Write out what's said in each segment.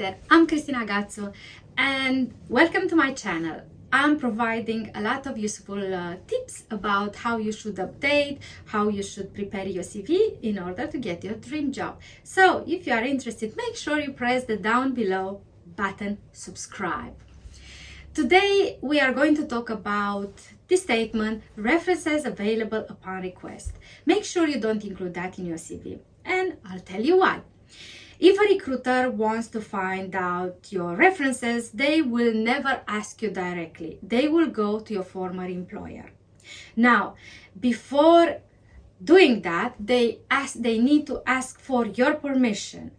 I'm Cristina Gazzo and welcome to my channel. I'm providing a lot of useful tips about how you should update, how you should prepare your CV in order to get your dream job. So if you are interested, make sure you press the down below button subscribe. Today we are going to talk about the statement references available upon request. Make sure you don't include that in your CV, and I'll tell you why. If a recruiter wants to find out your references, they will never ask you directly. They will go to your former employer. Now, before doing that, they need to ask for your permission.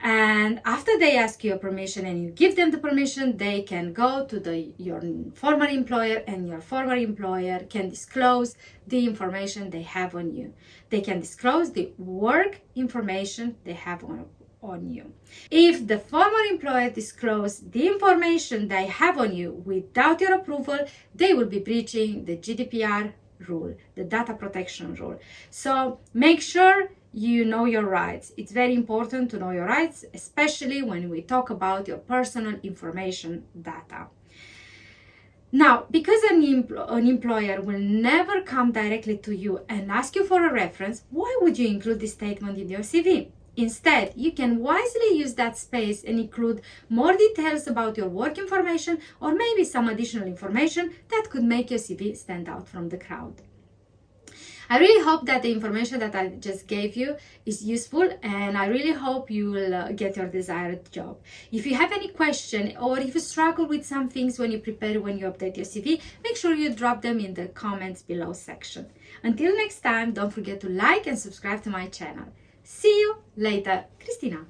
And after they ask your permission and you give them the permission, they can go to your former employer, and your former employer can disclose the information they have on you. They can disclose the work information they have on you. If the former employer discloses the information they have on you without your approval, they will be breaching the GDPR rule, the data protection rule. So make sure you know your rights. It's very important to know your rights, especially when we talk about your personal information data. Now, because an employer will never come directly to you and ask you for a reference, why would you include this statement in your CV? Instead, you can wisely use that space and include more details about your work information, or maybe some additional information that could make your CV stand out from the crowd. I really hope that the information that I just gave you is useful, and I really hope you will get your desired job. If you have any question, or if you struggle with some things when you update your CV, make sure you drop them in the comments below section. Until next time, don't forget to like and subscribe to my channel. See you later. Cristina.